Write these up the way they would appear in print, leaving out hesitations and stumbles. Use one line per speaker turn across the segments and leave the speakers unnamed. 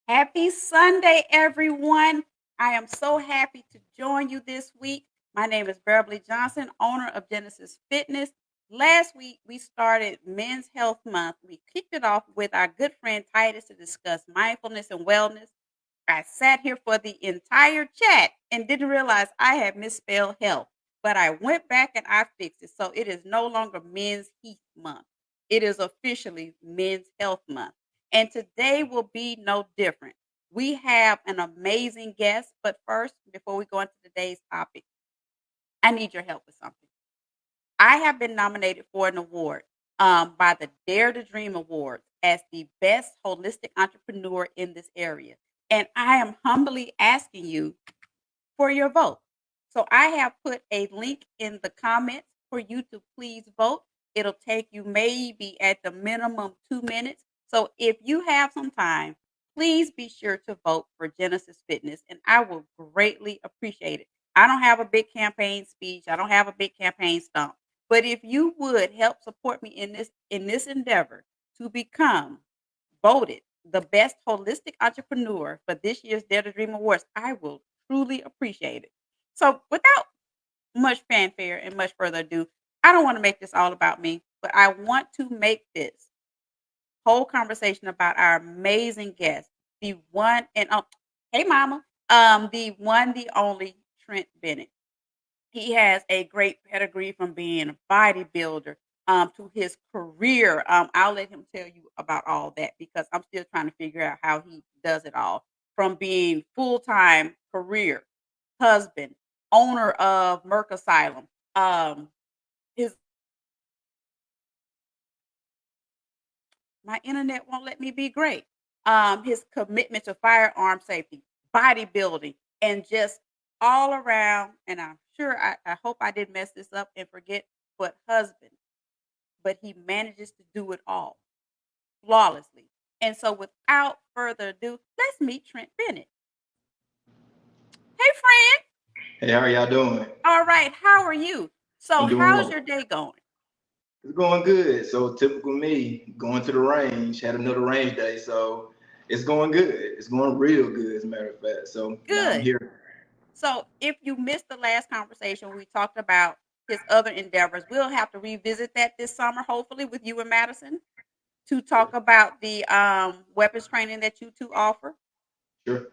Happy Sunday, everyone. I am so happy to join you this week. My name is Beverly Johnson, owner of Genesis Fitness. Last week, we started Men's Health Month. We kicked it off with our good friend Titus to discuss mindfulness and wellness. I sat here for the entire chat and didn't realize I had misspelled health, but I went back and I fixed it. So it is no longer Men's Health Month. It is officially Men's Health Month. And today will be no different. We have an amazing guest, but first, before we go into today's topic, I need your help with something. I have been nominated for an award by the Dare to Dream Awards as the best holistic entrepreneur in this area. And I am humbly asking you for your vote. So I have put a link in the comments for you to please vote. It'll take you maybe at the minimum 2 minutes. So if you have some time, please be sure to vote for Genesis Fitness, and I will greatly appreciate it. I don't have a big campaign speech. I don't have a big campaign stump. But if you would help support me in this endeavor to become voted the best holistic entrepreneur for this year's Dare to Dream Awards, I will truly appreciate it. So, without much fanfare and much further ado, I don't want to make this all about me, but I want to make this whole conversation about our amazing guest, the one and hey, mama, the one, the only Trent Bennett. He has a great pedigree from being a bodybuilder to his career. I'll let him tell you about all that because I'm still trying to figure out how he does it all. From being full time career, husband, owner of Merck Asylum. His My internet won't let me be great. His commitment to firearm safety, bodybuilding, and just all around. And I'm sure I hope I didn't mess this up and forget, but husband. But he manages to do it all flawlessly. And so, without further ado, let's meet Trent Bennett. Hey, friend.
Hey, how are y'all doing?
All right. How are you? So,
I'm doing
how's
well.
your day going?
It's going good. So typical me, going to the range, had another range day, so it's going good. It's going real good, as a matter of fact. So now I'm
Good.
here.
So, if you missed the last conversation, we talked about his other endeavors. We'll have to revisit that this summer, hopefully, with you and Madison to talk
Sure.
about the weapons training that you two offer.
Sure.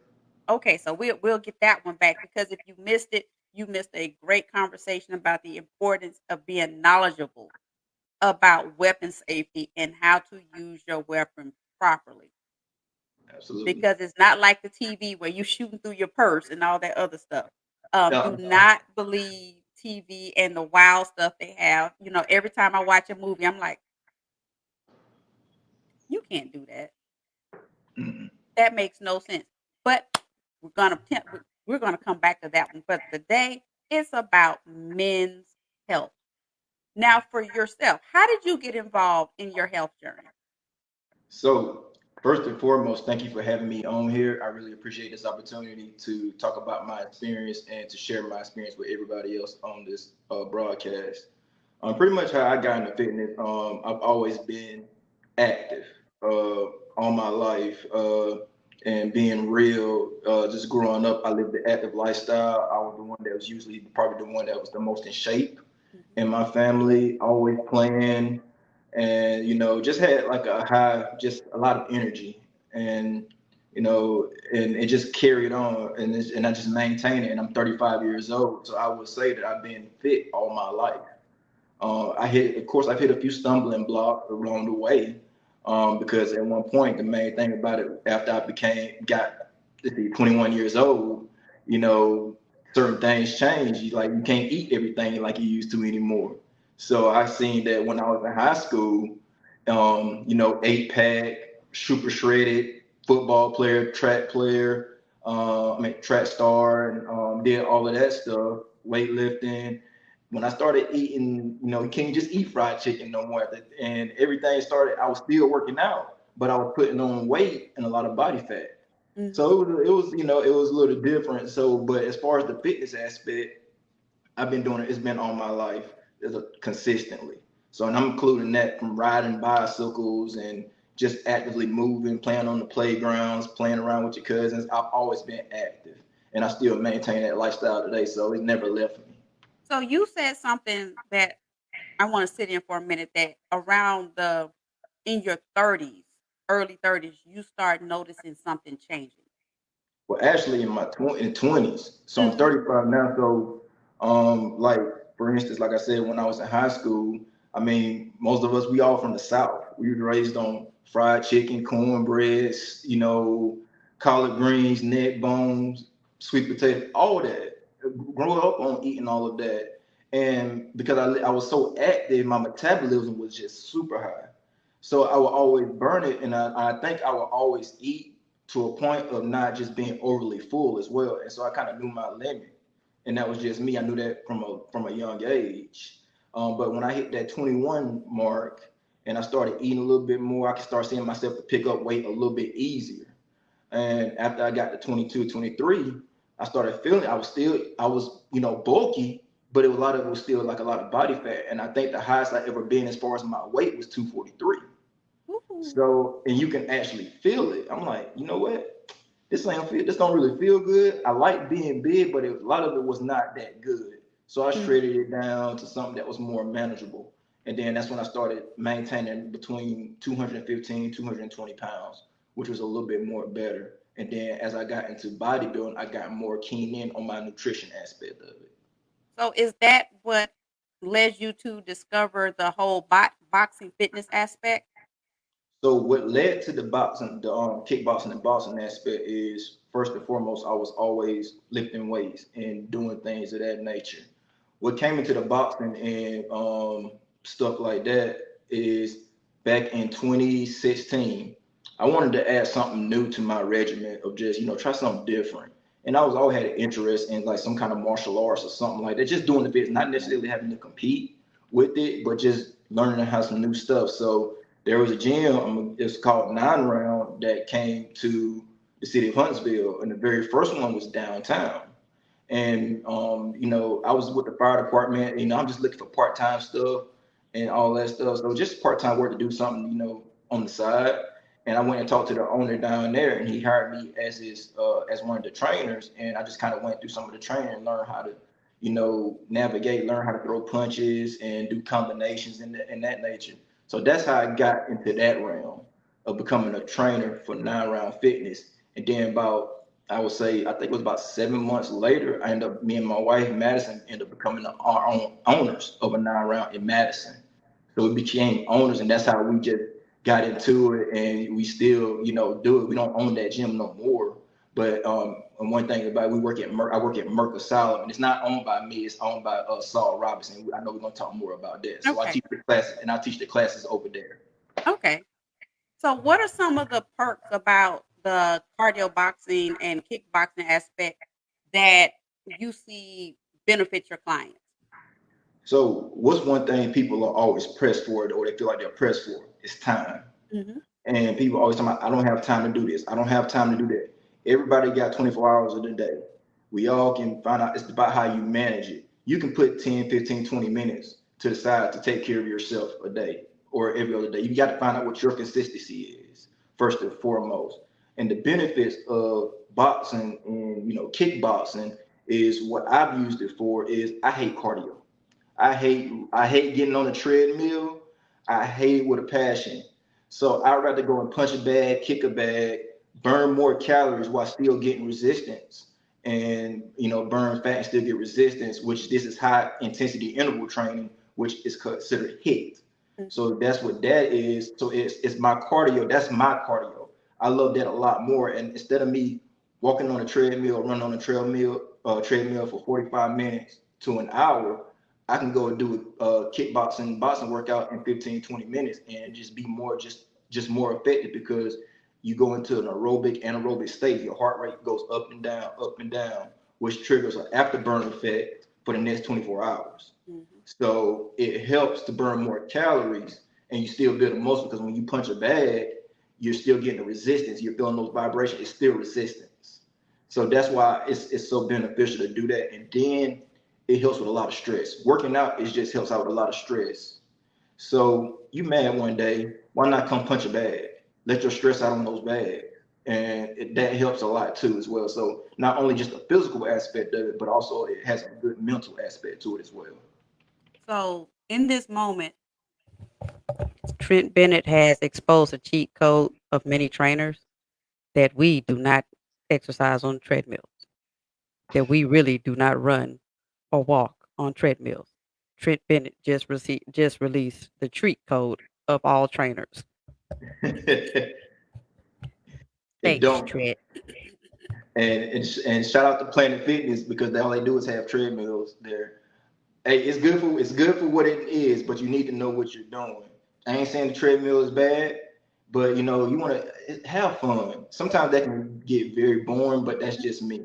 Okay, so we'll get that one back because if you missed it, you missed a great conversation about the importance of being knowledgeable about weapon safety and how to use your weapon properly.
Absolutely.
Because it's not like the TV where you shooting through your purse and all that other stuff. Do
Uh,
not believe TV and the wild stuff they have. Every time I watch a movie, I'm like, you can't do that.
mm,
That makes no sense. But we're gonna come back to that one. But today it's about men's health. Now, for yourself, how did you get involved in your health journey?
so first and foremost, thank you for having me on here. I really appreciate this opportunity to talk about my experience and to share my experience with everybody else on this broadcast. Pretty much how I got into fitness. I've always been active all my life, and being real. Just growing up, I lived the active lifestyle. I was the one that was usually probably the one that was the most in shape in
Mhm.
my family. Always playing, and just had like a high, just a lot of energy, and and it just carried on, and I just maintained it. And I'm 35 years old, so I would say that I've been fit all my life. Of course, I've hit a few stumbling blocks along the way, because at one point, the main thing about it, after got, let's see, 21 years old, you know, certain things change. You can't eat everything like you used to anymore. So I seen that when I was in high school, 8 pack, super shredded, football player, track player, track star, and did all of that stuff, weightlifting. When I started eating, you can't just eat fried chicken no more. And everything started, I was still working out, but I was putting on weight and a lot of body fat. So
Mhm.
it was a little different. So, but as far as the fitness aspect, I've been doing it. It's been all my life consistently. So, and I'm including that from riding bicycles and just actively moving, playing on the playgrounds, playing around with your cousins. I've always been active, and I still maintain that lifestyle today. So it's never left me.
So you said something that I want to sit in for a minute, that around the in your 30s, early 30s, you start noticing something changing.
Well, actually, in my 20s, so I'm
Mhm.
35 now. So, like for instance, like I said, when I was in high school, I mean, most of us we all from the South. We were raised on fried chicken, cornbreads, collard greens, neck bones, sweet potato, all that. Grew up on eating all of that, and because I was so active, my metabolism was just super high. So I would always burn it, and I think I would always eat to a point of not just being overly full as well. And so I kind of knew my limit, and that was just me. I knew that from a young age. But when I hit that 21 mark and I started eating a little bit more, I could start seeing myself to pick up weight a little bit easier. And after I got to 22, 23, I started feeling I was bulky, but a lot of it was still like a lot of body fat. And I think the highest I ever been as far as my weight was 243.
Ooh.
So, and you can actually feel it. I'm like, you know what? This don't really feel good. I like being big, but a lot of it was not that good. So I
Mhm.
shredded it down to something that was more manageable. And then that's when I started maintaining between 215, 220 pounds, which was a little bit more better. And then as I got into bodybuilding, I got more keen in on my nutrition aspect of it.
So is that what led you to discover the whole boxing fitness aspect?
So what led to the boxing, the kickboxing and boxing aspect is first and foremost, I was always lifting weights and doing things of that nature. What came into the boxing and stuff like that is back in 2016. I wanted to add something new to my regimen of just try something different. And I was always had an interest in like some kind of martial arts or something like that, just doing the bits, not necessarily having to compete with it, but just learning how some new stuff. So there was a gym, it's called Nine Round, that came to the city of Huntsville, and the very first one was downtown. And I was with the fire department. I'm just looking for part-time stuff and all that stuff. So just part-time work to do something, on the side. And I went and talked to the owner down there, and he hired me as one of the trainers. And I just kind of went through some of the training and learned how to, navigate, learn how to throw punches and do combinations in that nature. So that's how I got into that realm of becoming a trainer for Nine Round Fitness. And then about I would say I think it was about 7 months later, I ended up me and my wife Madison ended up becoming our own owners of a Nine Round in Madison. So we became owners, and that's how we just got into it, and we still do it. We don't own that gym no more. But and one thing about it, I work at Merck Asylum, and it's not owned by me. It's owned by Saul Robinson. I know we're gonna talk more about that. So I
Okay.
teach the classes, and I teach the classes over there.
Okay. So what are some of the perks about the cardio boxing and kickboxing aspect that you see benefit your clients?
So what's one thing people are always pressed for, or they feel like they're pressed for? It's time.
Mhm.
And people always talk about, I don't have time to do this. I don't have time to do that. Everybody got 24 hours of the day. We all can find out it's about how you manage it. You can put 10, 15, 20 minutes to the side to take care of yourself a day or every other day. You got to find out what your consistency is, first and foremost. And the benefits of boxing and kickboxing is what I've used it for is I hate cardio. I hate getting on the treadmill. I hate it with a passion. So I'd rather go and punch a bag, kick a bag, burn more calories while still getting resistance, and burn fat and still get resistance. Which this is high intensity interval training, which is considered HIIT.
Mhm.
So that's what that is. So it's my cardio. That's my cardio. I love that a lot more. And instead of me walking on a treadmill, running on a treadmill for 45 minutes to an hour, I can go and do a kickboxing boxing workout in 15, 20 minutes and just be more just more effective because you go into an aerobic anaerobic state. Your heart rate goes up and down, which triggers an afterburn effect for the next 24 hours.
Mhm.
So it helps to burn more calories and you still build a muscle because when you punch a bag, you're still getting the resistance. You're feeling those vibrations. It's still resistance. So that's why it's so beneficial to do that. And then it helps with a lot of stress. Working out is just helps out with a lot of stress. So you mad one day, why not come punch a bag? let your stress out on those bags. And that helps a lot too as well. So not only just the physical aspect of it, but also it has a good mental aspect to it as well.
So in this moment, Trent Bennett has exposed a cheat code of many trainers that we do not exercise on treadmills, that we really do not run or walk on treadmills. Trent Bennett just released the treat code of all trainers.
It
Thanks,
don't.
Trent.
And shout out to Planet Fitness because all they do is have treadmills there. Hey, it's good for what it is, but you need to know what you're doing. I ain't saying the treadmill is bad, but you want to have fun. Sometimes that can get very boring, but that's just me.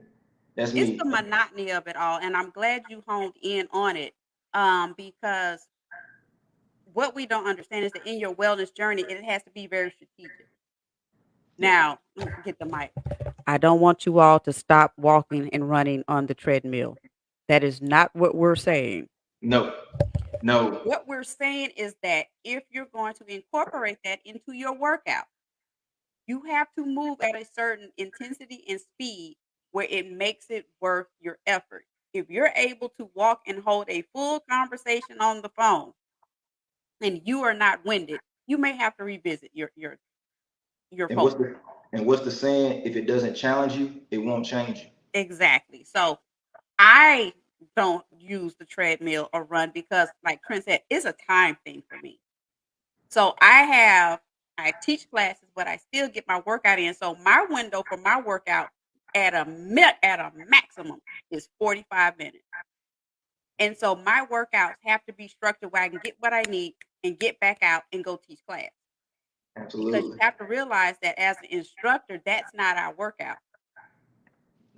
That's
It's
me.
the monotony of it all, and I'm glad you honed in on it, because what we don't understand is that in your wellness journey, it has to be very strategic.
Yeah.
Now, let me get the mic. I don't want you all to stop walking and running on the treadmill. That is not what we're saying.
No. No.
What we're saying is that if you're going to incorporate that into your workout, you have to move at a certain intensity and speed where it makes it worth your effort. If you're able to walk and hold a full conversation on the phone and you are not winded, you may have to revisit your
And what's
focus.
the and what's the saying? If it doesn't challenge you, it won't change you.
Exactly. So I don't use the treadmill or run because, like Trent said, it's a time thing for me. So I teach classes, but I still get my workout in. So my window for my workout at a maximum is 45 minutes. And so my workouts have to be structured where I can get what I need and get back out and go teach class. Because you
Absolutely.
have to realize that as an instructor, that's not our workout.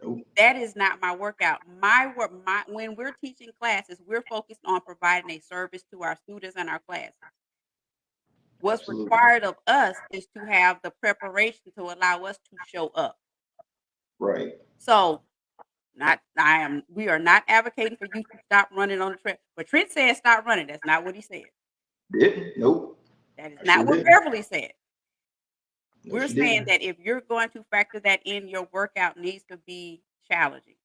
Nope.
That is not my workout. My work, my when we're teaching classes, we're focused on providing a service to our students and our classes. What's
Absolutely.
required of us is to have the preparation to allow us to show up.
Right.
So, not I am we are not advocating for you to stop running on the trail. But Trent said stop running. That's not what he said.
Didn't? Nope.
That is
I sure
not what
didn't.
Beverly said.
No,
We're
she
saying
didn't.
that if you're going to factor that in, your workout needs to be challenging.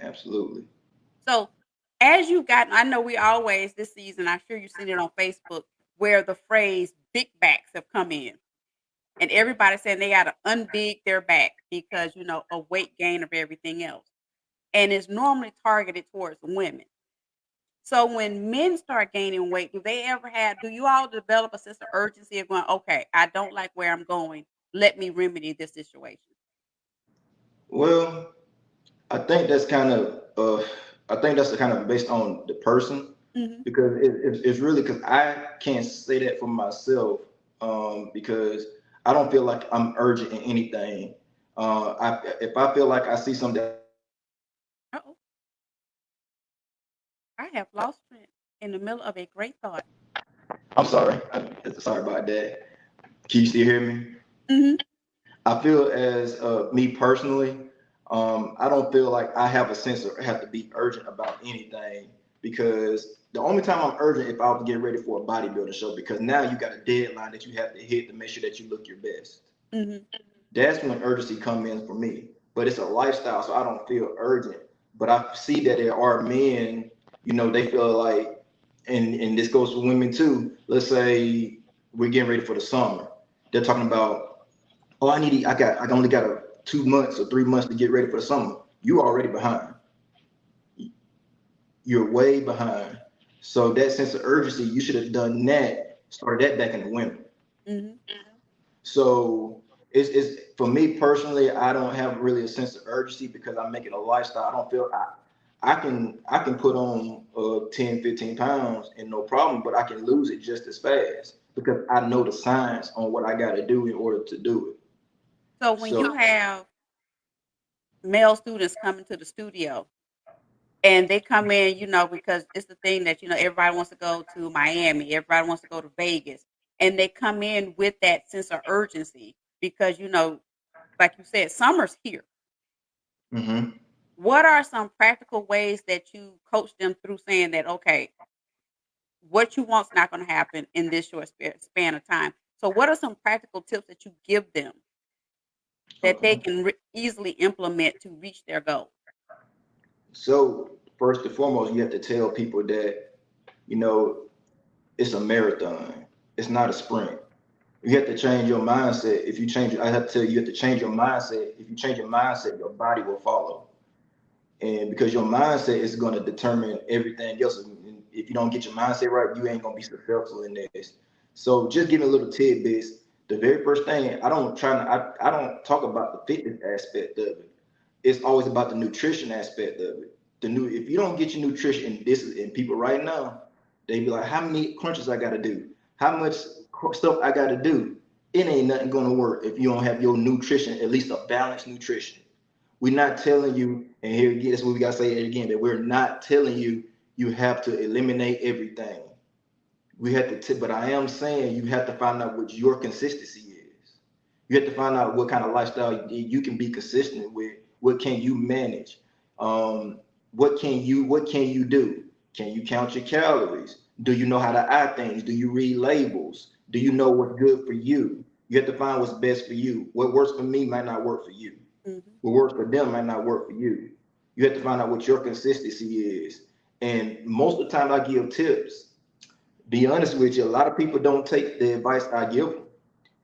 Absolutely.
So, as you've gotten, I know we always this season, I'm sure you've seen it on Facebook, where the phrase big backs have come in. And everybody's saying they got to unbig their back because, a weight gain of everything else. And it's normally targeted towards women. So when men start gaining weight, do you all develop a sense of urgency of going, okay, I don't like where I'm going. Let me remedy this situation?
Well, I think I think that's kind of based on the person
Hmm.
because it's really because I can't say that for myself because I don't feel like I'm urgent in anything. If I feel like I see something that I need to do,
Uh-oh, I have lost Trent in the middle of a great thought.
I'm sorry. Sorry about that. Can you still hear me?
Hmm.
I feel as me personally, I don't feel like I have a sense of have to be urgent about anything because the only time I'm urgent if I was to get ready for a bodybuilding show because now you got a deadline that you have to hit to make sure that you look your best.
Hmm.
That's when urgency comes in for me. But it's a lifestyle, so I don't feel urgent. But I see that there are men, they feel like, and this goes for women too. Let's say we're getting ready for the summer. They're talking about, oh, I only got 2 months or 3 months to get ready for the summer. You already behind. You're way behind. So that sense of urgency, you should have done that, started that back in the winter.
Hmm.
So it's for me personally, I don't have really a sense of urgency because I make it a lifestyle. I don't feel I can put on 10, 15 pounds and no problem, but I can lose it just as fast because I know the science on what I gotta do in order to do it.
So when
So
you have male students coming to the studio and they come in, because it's the thing that, everybody wants to go to Miami, everybody wants to go to Vegas, and they come in with that sense of urgency because, like you said, summer's here.
mhm.
What are some practical ways that you coach them through saying that, okay, what you want's not going to happen in this short span of time? So, what are some practical tips that you give them that they
Okay.
can easily implement to reach their goal?
So first and foremost, you have to tell people that, you know, it's a marathon. It's not a sprint. You have to change your mindset. If you change, I have to tell you, you have to change your mindset. If you change your mindset, your body will follow. And because your mindset is going to determine everything else. And if you don't get your mindset right, you ain't going to be successful in this. So just giving little tidbits. The very first thing, I don't talk about the fitness aspect of it. It's always about the nutrition aspect of it. If you don't get your nutrition, and this is in people right now, they be like, how many crunches I got to do? How much stuff I got to do? It ain't nothing going to work if you don't have your nutrition, at least a balanced nutrition. We're not telling you, and here again, that's what we gotta say it again, that we're not telling you you have to eliminate everything. We have to, but I am saying you have to find out what your consistency is. You have to find out what kind of lifestyle you can be consistent with. What can you manage? What can you do? Can you count your calories? Do you know how to add things? Do you read labels? Do you know what's good for you? You have to find what's best for you. What works for me might not work for you.
Hmm.
What works for them might not work for you. You have to find out what your consistency is. And most of the time I give tips. Be honest with you, a lot of people don't take the advice I give them,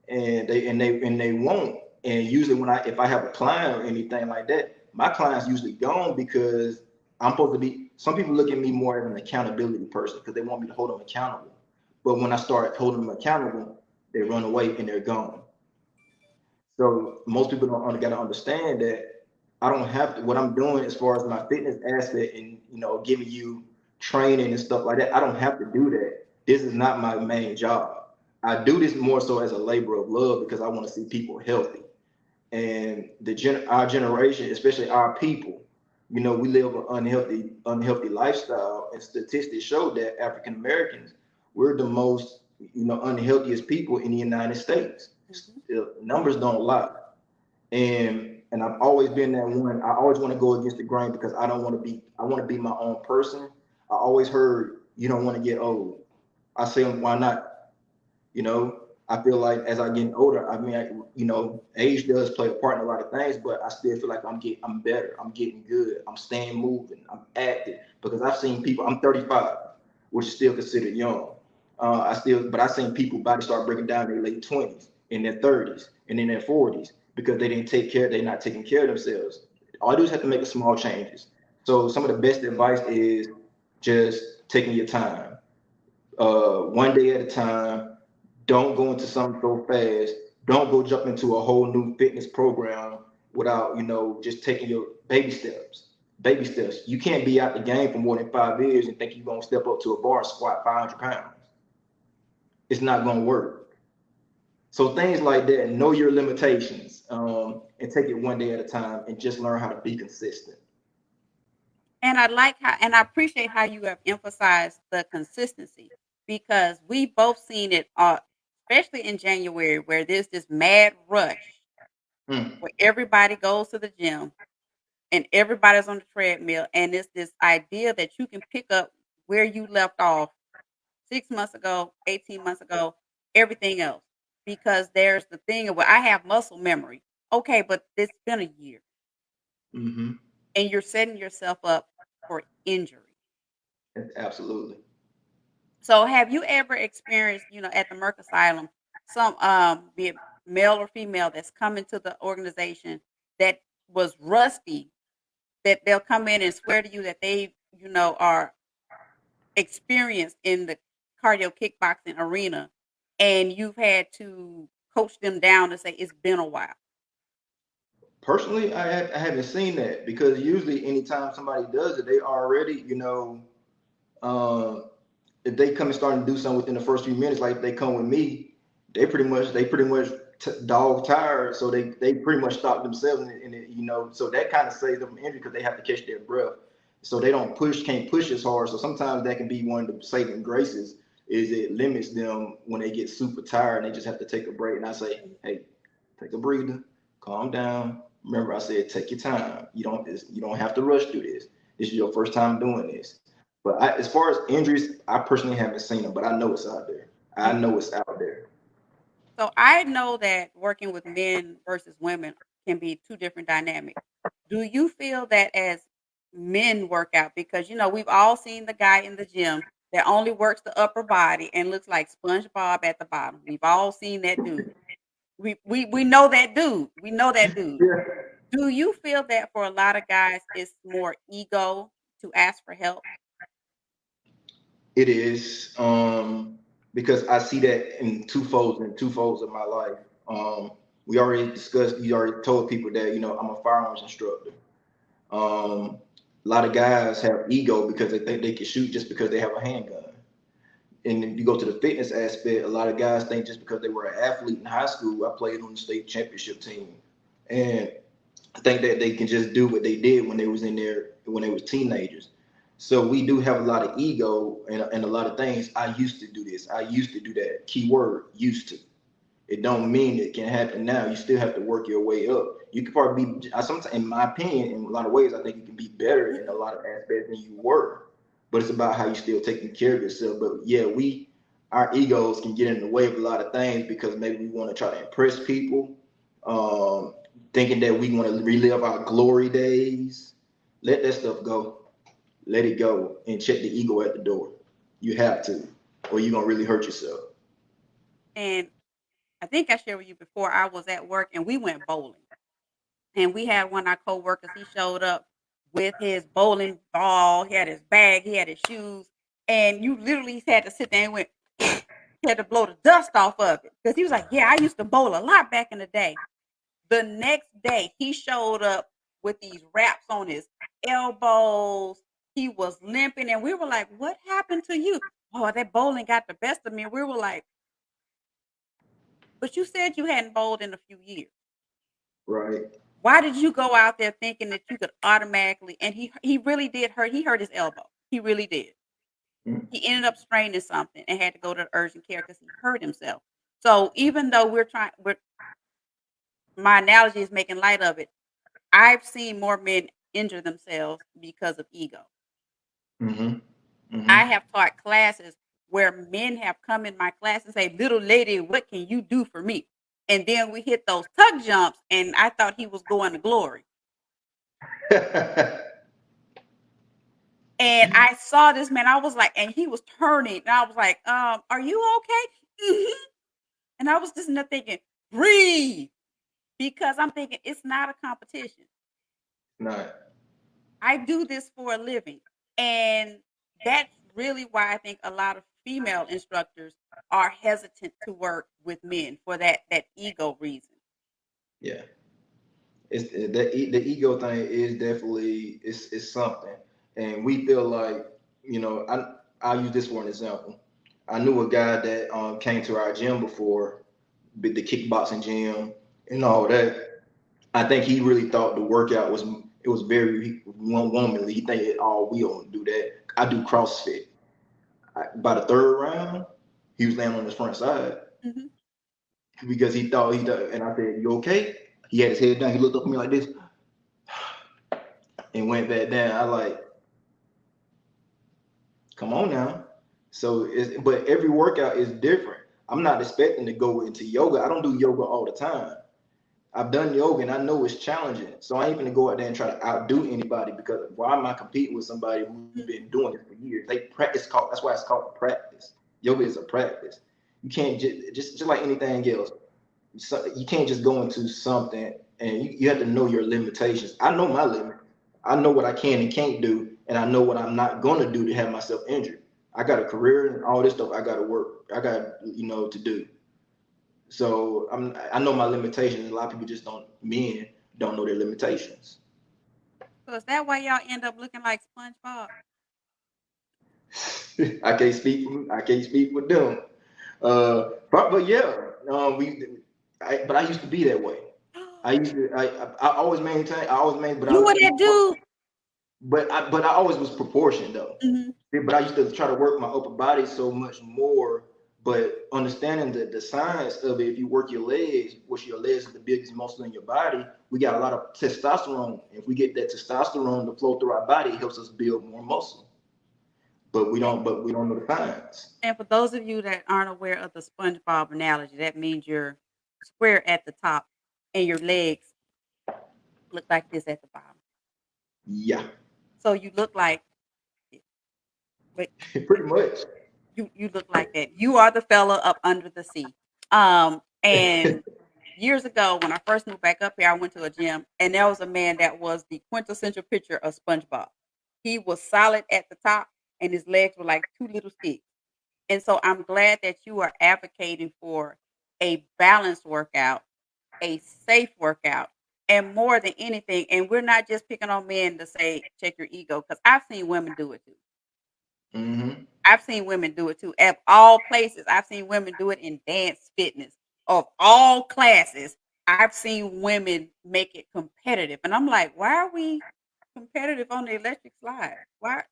and they won't. And usually when if I have a client or anything like that, my client's usually gone because I'm supposed to be. Some people look at me more as an accountability person because they want me to hold them accountable. But when I start holding them accountable, they run away and they're gone. So most people don't got to understand that I don't have to. What I'm doing as far as my fitness aspect and giving you training and stuff like that, I don't have to do that. This is not my main job. I do this more so as a labor of love because I want to see people healthy. And our generation, especially our people, we live an unhealthy lifestyle, and statistics show that African Americans, we're the most unhealthiest people in the United States.
Hmm.
Numbers don't lie. And I've always been that one. I always want to go against the grain because I want to be my own person. I always heard you don't want to get old. I say why not? You know, I feel like as I get older, I mean, age does play a part in a lot of things, but I still feel like I'm better. I'm getting good. I'm staying moving. I'm active because I've seen people. I'm 35, which is still considered young. But I've seen people body start breaking down in their late 20s, in their 30s, and in their 40s because they didn't take care. They're not taking care of themselves. All I do is have to make a small changes. So some of the best advice is just taking your time, one day at a time. Don't go into something so fast. Don't go jump into a whole new fitness program without, just taking your baby steps. Baby steps. You can't be out the game for more than 5 years and think you're gonna step up to a bar and squat 500 pounds. It's not gonna work. So things like that. Know your limitations, and take it one day at a time, and just learn how to be consistent.
And I like how, and I appreciate how you have emphasized the consistency because we both seen it, especially in January, where there's this mad rush
Mm,
where everybody goes to the gym and everybody's on the treadmill, and it's this idea that you can pick up where you left off 6 months ago, 18 months ago, everything else. Because there's the thing of, well, I have muscle memory. Okay, but it's been a year
mm-hmm.
and you're setting yourself up for injury.
Absolutely.
So have you ever experienced, at the Merck Asylum, some be it male or female that's come into the organization that was rusty, that they'll come in and swear to you that they, are experienced in the cardio kickboxing arena, and you've had to coach them down to say it's been a while.
Personally, I haven't seen that because usually anytime somebody does it, they already, um, if they come and start to do something within the first few minutes, like if they come with me, they pretty much dog tired, so they pretty much stop themselves, and so that kind of saves them from injury because they have to catch their breath, so they can't push as hard. So sometimes that can be one of the saving graces is it limits them when they get super tired and they just have to take a break. And I say, hey, take a breather, calm down. Remember, I said take your time. You don't have to rush through this. This is your first time doing this. But as far as injuries, I personally haven't seen them, but I know it's out there. I
Mhm.
know it's out there.
So I know that working with men versus women can be two different dynamics. Do you feel that as men work out, because we've all seen the guy in the gym that only works the upper body and looks like SpongeBob at the bottom. We've all seen that dude. We know that dude. We know that dude.
Yeah.
Do you feel that for a lot of guys it's more ego to ask for help?
It is, because I see that in two folds of my life. We already discussed. You already told people that I'm a firearms instructor. A lot of guys have ego because they think they can shoot just because they have a handgun. And if you go to the fitness aspect, a lot of guys think just because they were an athlete in high school, I played on the state championship team, and I think that they can just do what they did when they was in there when they was teenagers. So we do have a lot of ego and a lot of things. I used to do this. I used to do that. Keyword used to. It don't mean it can happen now. You still have to work your way up. You could probably be. Sometimes, in my opinion, in a lot of ways, I think you can be better in a
Mhm.
lot of aspects than you were. But it's about how you still taking care of yourself. But yeah, our egos can get in the way of a lot of things because maybe we want to try to impress people, um, thinking that we want to relive our glory days. Let that stuff go. Let it go and check the ego at the door. You have to, or you're gonna really hurt yourself.
And I think I shared with you before, I was at work and we went bowling. And we had one of our coworkers, he showed up with his bowling ball, he had his bag, he had his shoes, and you literally had to sit there and went had to blow the dust off of it. Because he was like, yeah, I used to bowl a lot back in the day. The next day, he showed up with these wraps on his elbows. He was limping, and we were like, what happened to you? Oh, that bowling got the best of me. And we were like, but you said you hadn't bowled in a few years.
Right.
Why did you go out there thinking that you could automatically, and he really did hurt, he hurt his elbow. He really did.
Mm.
He ended up straining something and had to go to urgent care because he hurt himself. So even though my analogy is making light of it, I've seen more men injure themselves because of ego.
Mm-hmm.
I
Mm-hmm.
have taught classes where men have come in my class and say, "Little lady, what can you do for me?" And then we hit those tuck jumps, and I thought he was going to glory. And I saw this man, I was like, and he was turning, and I was like, are you okay? Mhm. And I was just in there thinking, breathe, because I'm thinking it's not a competition.
Not.
I do this for a living. And that's really why I think a lot of female instructors are hesitant to work with men for that ego reason.
Yeah. It's the ego thing is definitely it's something, and we feel like I'll use this for an example. I knew a guy that came to our gym before, the kickboxing gym and all that. I think he really thought the workout was it was very one womanly. He think we don't do that. I do CrossFit. By the third round, he was laying on his front side
Mhm.
because he thought and I said, "You okay?" He had his head down. He looked up at me like this and went back down. I like, come on now. But every workout is different. I'm not expecting to go into yoga. I don't do yoga all the time. I've done yoga and I know it's challenging. So I ain't gonna go out there and try to outdo anybody because why am I competing with somebody who's been
Mhm.
doing it for years? They practice called That's why it's called practice. Yoga is a practice. You can't just like anything else. You can't just go into something and you have to know your limitations. I know my limit. I know what I can and can't do, and I know what I'm not gonna do to have myself injured. I got a career and all this stuff. I got to work. I got to do. So I know my limitations. A lot of people just don't. Men don't know their limitations.
So is that why y'all end up looking like SpongeBob?
I can't speak for them. But yeah, but I used to be that way. I used to. I always maintain. I always maintain.
You were that dude?
But I always was proportioned though.
Mhm.
Yeah, but I used to try to work my upper body so much more. But understanding the science of it, if you work your legs, which your legs is the biggest muscle in your body, we got a lot of testosterone. If we get that testosterone to flow through our body, it helps us build more muscle. but we don't know the fines.
And for those of you that aren't aware of the SpongeBob analogy, that means you're square at the top and your legs look like this at the bottom.
Yeah,
So you look like, but
pretty much.
you look like that. You are the fella up under the sea. And years ago, when I first moved back up here, I went to a gym, and there was a man that was the quintessential picture of SpongeBob. He was solid at the top, and his legs were like two little sticks. And so I'm glad that you are advocating for a balanced workout, a safe workout, and more than anything, and we're not just picking on men to say check your ego, because I've seen women do it too.
Hmm.
I've seen women do it too at all places. I've seen women do it in dance, fitness, of all classes. I've seen women make it competitive, and I'm like, why are we competitive on the electric slide? Why?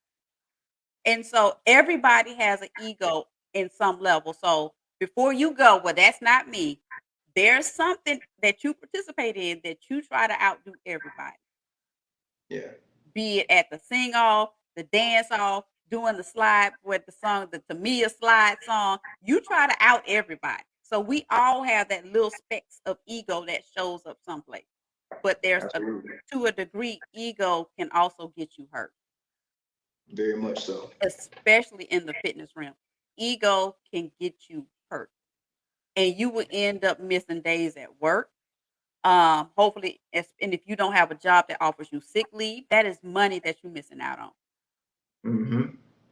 And so everybody has an ego in some level. So before you go, well, that's not me. There's something that you participate in that you try to outdo everybody,
Yeah,
be it at the sing off, the dance off, doing the slide with the song, the Tamia slide song. You try to out everybody. So we all have that little specks of ego that shows up someplace. But
absolutely,
to a degree, ego can also get you hurt,
very much so.
especially in the fitness realm. Ego can get you hurt, and you will end up missing days at work. Hopefully, and if you don't have a job that offers you sick leave, that is money that you're missing out on.
Hmm.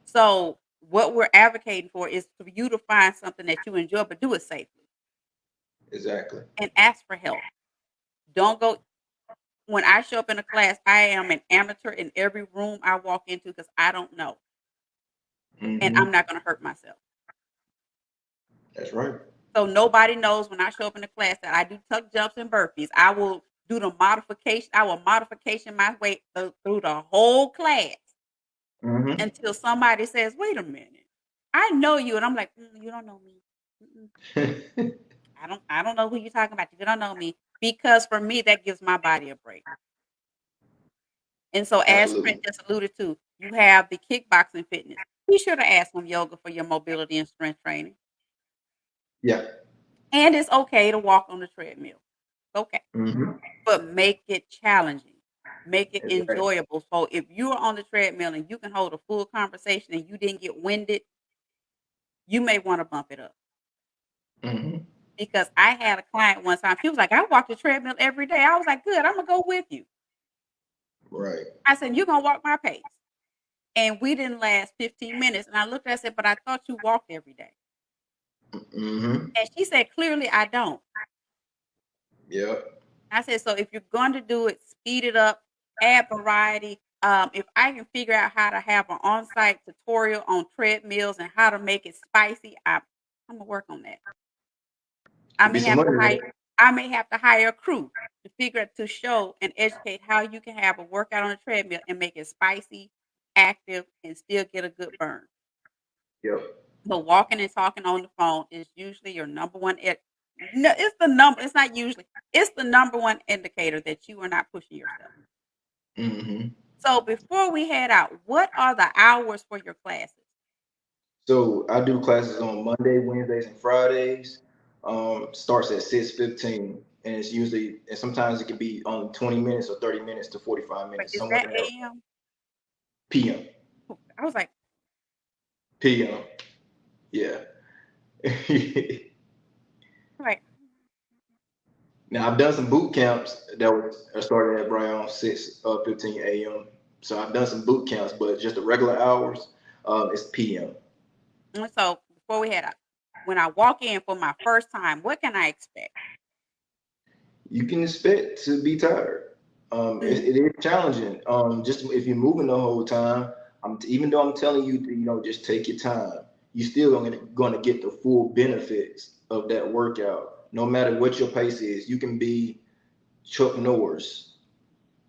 So, what we're advocating for is for you to find something that you enjoy, but do it safely
Exactly.
and ask for help. Don't go. When I show up in a class, I am an amateur in every room I walk into because I don't know, and I'm
Hmm.
not going to hurt myself.
That's right.
So nobody knows when I show up in the class that I do tuck jumps and burpees. I will do the modification. I will modification my way through the whole class
Hmm.
until somebody says, "Wait a minute, I know you," and I'm like, "You don't know me. Mm-mm. I don't know who you're talking about. You don't know me." Because for me, that gives my body a break. And so, as Trent
Absolutely.
just alluded to, you have the kickboxing fitness. Be sure to add some yoga for your mobility and strength training.
Yeah.
And it's okay to walk on the treadmill. Okay.
Hmm.
But make it challenging, make it
Exactly.
enjoyable. So if you're on the treadmill and you can hold a full conversation and you didn't get winded, you may want to bump it up.
Hmm.
Because I had a client one time, she was like, I walk the treadmill every day. I was like, good, I'm gonna go with you.
Right.
I said, you're gonna walk my pace. And we didn't last 15 minutes. And I looked at her, I said, but I thought you walked every day.
Hmm.
And she said, clearly I don't.
Yep.
I said, so if you're going to do it, speed it up, add variety. If I can figure out how to have an on-site tutorial on treadmills and how to make it spicy, I'm gonna work on that. I
Could be
may
some
have to
money
hire
there.
I may have to hire a crew to figure out to show and educate how you can have a workout on a treadmill and make it spicy, active, and still get a good burn.
Yep.
But walking and talking on the phone is usually your number one. No, it's the number. It's not usually. It's the number one indicator that you are not pushing yourself.
Hmm.
So before we head out, what are the hours for your classes?
So I do classes on Monday, Wednesdays, and Fridays. Starts at 6:15, and it's usually, and sometimes it can be only 20 minutes or 30 minutes to 45
Like,
minutes,
is
somewhere
that
in there.
AM?
PM.
I was like,
PM. Yeah.
right.
Now I've done some boot camps that was started at around 6:15 a.m. So I've done some boot camps, but just the regular hours, it's PM.
And so before we head out, when I walk in for my first time, what can I expect?
You can expect to be tired.
Mm,
It is challenging. Just if you're moving the whole time, even though I'm telling you, just take your time. You still going to get the full benefits of that workout. No matter what your pace is, you can be Chuck Norris,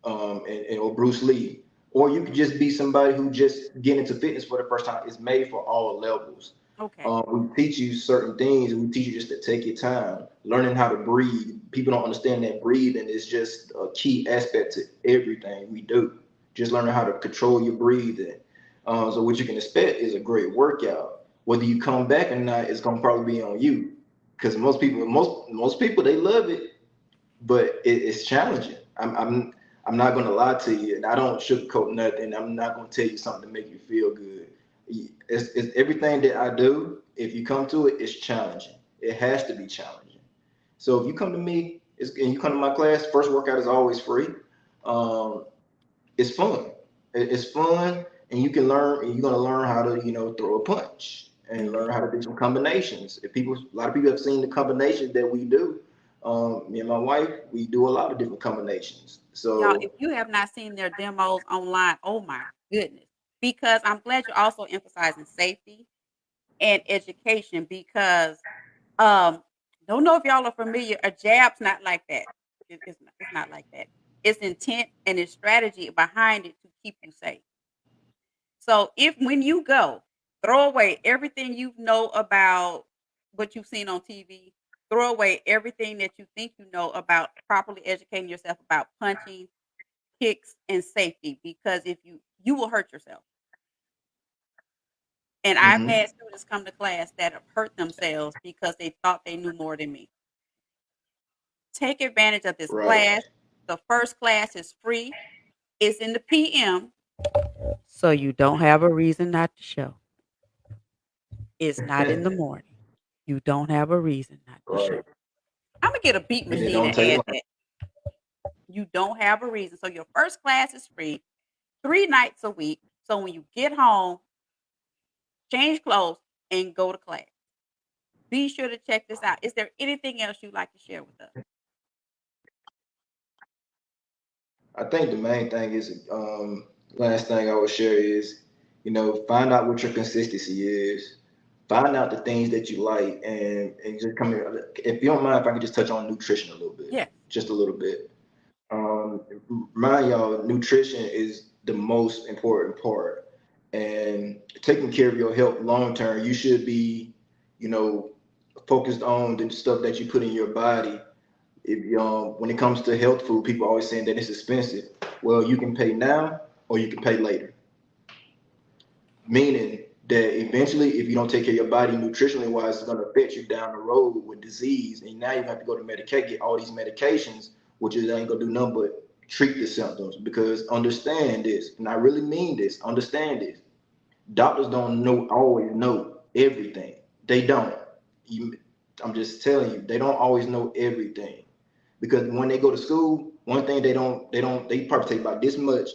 or Bruce Lee, or you could just be somebody who just get into fitness for the first time. It's made for all levels.
okay.
We teach you certain things, and we teach you just to take your time, learning how to breathe. People don't understand that breathing is just a key aspect to everything we do. Just learning how to control your breathing, So what you can expect is a great workout. Whether you come back or not, it's gonna probably be on you. Because most people they love it, but it's challenging. I'm not gonna lie to you, and I don't sugarcoat nothing. I'm not gonna tell you something to make you feel good. It's everything that I do. If you come to it, it's challenging. It has to be challenging. So if you come to me, and you come to my class, first workout is always free. Um, it's fun. It's fun, and you can learn. And you're gonna learn how to, throw a punch and
Mhm.
learn how to do some combinations. A lot of people have seen the combinations that we do. Me and my wife, we do a lot of different combinations.
Y'all, if
So,
you have not seen their demos online, oh my goodness. Because I'm glad you're also emphasizing safety and education because um don't know if y'all are familiar, a jab's not like that. It's not like that. It's intent and it's strategy behind it to keep you safe. So if when you go, throw away everything you know about what you've seen on TV, throw away everything that you think you know about properly educating yourself about punching, kicks, and safety because if you will hurt yourself. And I've
hmm,
had students come to class that have hurt themselves because they thought they knew more than me. Take advantage of this
right.
class. The first class is free. It's in the PM. So you don't have a reason not to show. It's not in the morning. You don't have a reason not to show.
Right.
I'm gonna get a beat
And it
machine
don't
and
take
add
long.
that. You don't have a reason. So your first class is free, 3 nights a week. So when you get home, change clothes and go to class. Be sure to check this out. Is there anything else you'd like to share with us?
I think the main thing is, last thing I would share is, find out what your consistency is. Find out the things that you like, and just come here. If you don't mind, if I could just touch on nutrition a little bit,
Yes.
just a little bit. Um, Remind y'all, nutrition is the most important part, and taking care of your health long term. You should be, you know, focused on the stuff that you put in your body. When it comes to health food, people are always saying that it's expensive. Well, you can pay now or you can pay later. Meaning that eventually, if you don't take care of your body nutritionally wise, it's going to affect you down the road with disease. And now you have to go to Medicaid, get all these medications, which is ain't going to do nothing but treat the symptoms. Because understand this, and I really mean this, understand this. Doctors don't always know everything. They don't. You, I'm just telling you, they don't always know everything. Because when they go to school, one thing they probably take about this much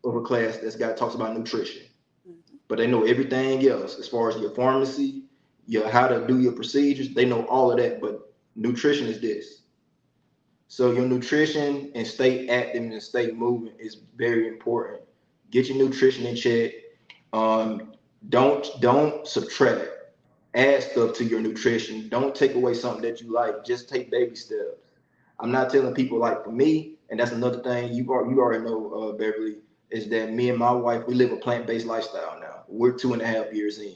of a class that's got talks about nutrition,
Mhm.
but they know everything else as far as your pharmacy, your how to do your procedures. They know all of that, but nutrition is this. So your nutrition and stay active and stay moving is very important. Get your nutrition in check. Um, don't subtract. Add stuff to your nutrition. Don't take away something that you like. Just take baby steps. I'm not telling people like for me, and that's another thing you already know, Beverly, is that me and my wife we live a plant based lifestyle now. We're 2.5 years in.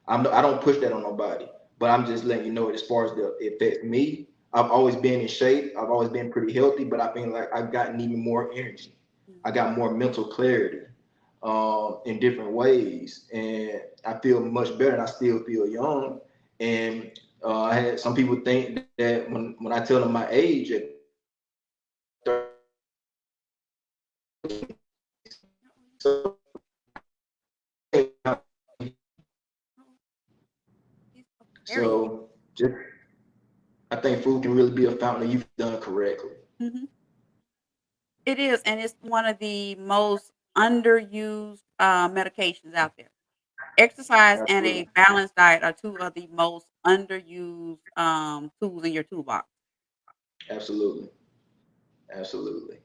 I don't push that on nobody, but I'm just letting you know as far as the it affects me. I've always been in shape. I've always been pretty healthy, but I feel like I've gotten even more energy. I
Mhm.
got more mental clarity in different ways, and I feel much better. And I still feel young. And I had some people think that when I tell them my age at 30, so
Uh-oh. He's there he is.
so just I think food can really be a fountain if you've done correctly.
Mhm. It is, and it's one of the most underused medications out there. Exercise and a
Absolutely,
balanced diet are two of the most underused tools in your toolbox.
absolutely, absolutely.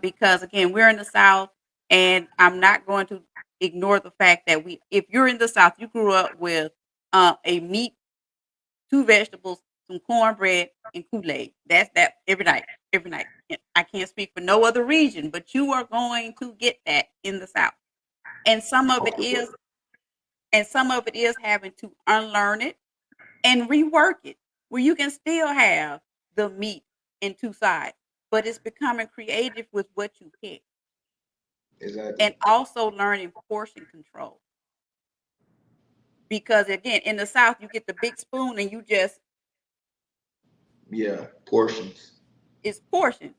Because again, we're in the South, and I'm not going to ignore the fact that if you're in the South, you grew up with a meat, two vegetables, some cornbread, and Kool-Aid. That's that every night, every night. And I can't speak for no other region, but you are going to get that in the South. And some of it
Okay.
is, and some of it is having to unlearn it and rework it, where you can still have the meat in two sides, but it's becoming creative with what you pick.
Exactly.
and also learning portion control. Because again, in the South, you get the big spoon and you just
Yeah, portions.
it's portion.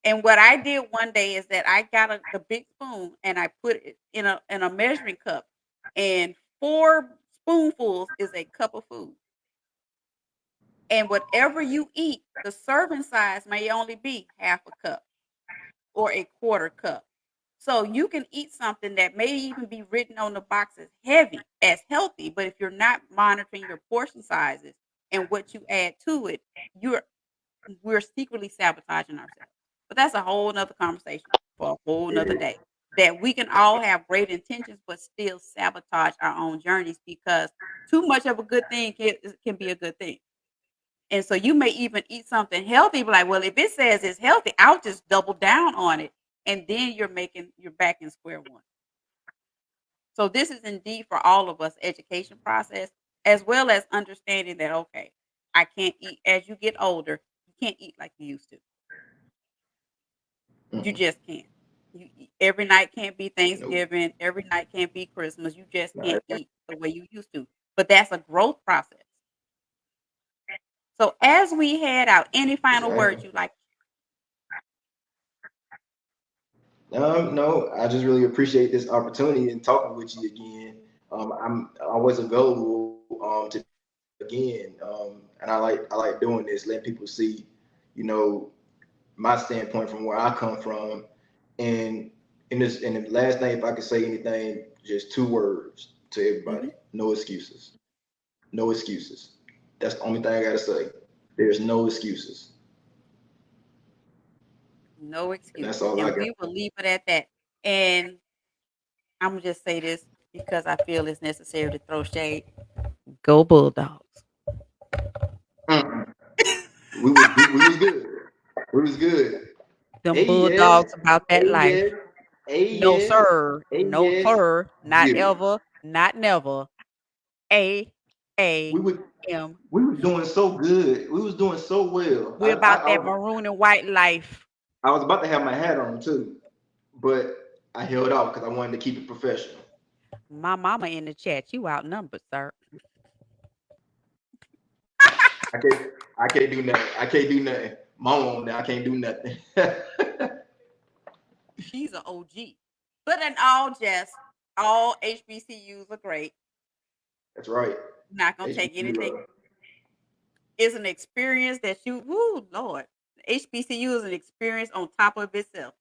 And what I did one day is that I got the big spoon and I put it in a measuring cup, and 4 spoonfuls is a cup of food. And whatever you eat, the serving size may only be half a cup or a quarter cup. So you can eat something that may even be written on the box as heavy, as healthy, but if you're not monitoring your portion sizes and what you add to it, you're we're secretly sabotaging ourselves. But that's a whole nother conversation for a whole nother
Yeah,
day. That we can all have great intentions, but still sabotage our own journeys because too much of a good thing can be a good thing. And so you may even eat something healthy, but like, well, if it says it's healthy, I'll just double down on it. And then you're back in square one. So this is indeed for all of us education process, as well as understanding that okay, I can't eat as you get older, you can't eat like you used to. You
mm-mm.
just can't. Every night can't be
Nope.
Thanksgiving, every night can't be Christmas. You just
Not
can't
every-
eat the way you used to. But that's a growth process. So as we head out, any final words
exactly.
you like?
No, I just really appreciate this opportunity and talking with you again. I'm always available to do this again, and I like doing this, letting people see, you know, my standpoint from where I come from. And in the last thing, if I could say anything, just 2 words to everybody:
Mhm.
no excuses. No excuses. That's the only thing I gotta say. There's no excuses,
No
and that's
excuses.
all I
And
got.
we will leave it at that. And I'm gonna just say this because I feel it's necessary to throw shade. Go Bulldogs.
Mm-mm. We was good. We was good.
Them
A yes,
Bulldogs about
a
that
yes,
life.
a
No
yes,
sir,
a
no
yes.
sir, not
Get it.
ever, not never. A A
We would
M
we was
U.
doing so good. We was doing so well.
We're about that maroon and white life.
I was about to have my hat on too, but I held off because I wanted to keep it professional.
My mama in the chat. You outnumbered, sir.
I can't I can't do nothing. I can't do nothing. Mom on there. I can't do nothing.
She's an OG. But in all jest, all HBCUs are great.
That's right.
Not gonna take
HBCU
anything.
love.
It's an experience that whoo, Lord. HBCU is an experience on top of itself.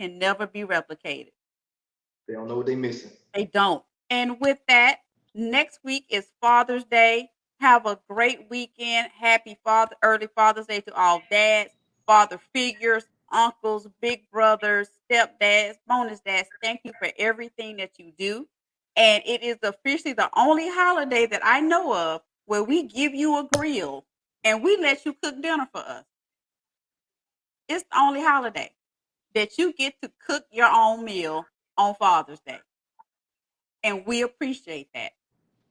Can never be replicated.
They don't know what they missing.
They don't. And with that, next week is Father's Day. Have a great weekend. Happy early Father's Day to all dads, father figures, uncles, big brothers, stepdads, bonus dads. Thank you for everything that you do. And it is officially the only holiday that I know of where we give you a grill and we let you cook dinner for us. It's the only holiday that you get to cook your own meal on Father's Day. And we appreciate that.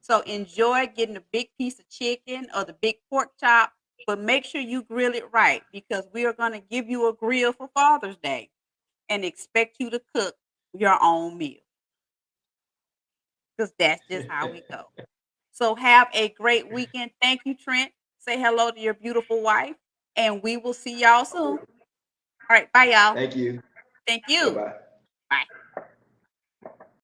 So enjoy getting the big piece of chicken or the big pork chop, but make sure you grill it right because we are going to give you a grill for Father's Day and expect you to cook your own meal because that's just how we go. So have a great weekend. Thank you, Trent. Say hello to your beautiful wife, and we will see y'all soon. All right. Bye, y'all.
Thank you.
Thank
Bye
you.
bye.
Bye.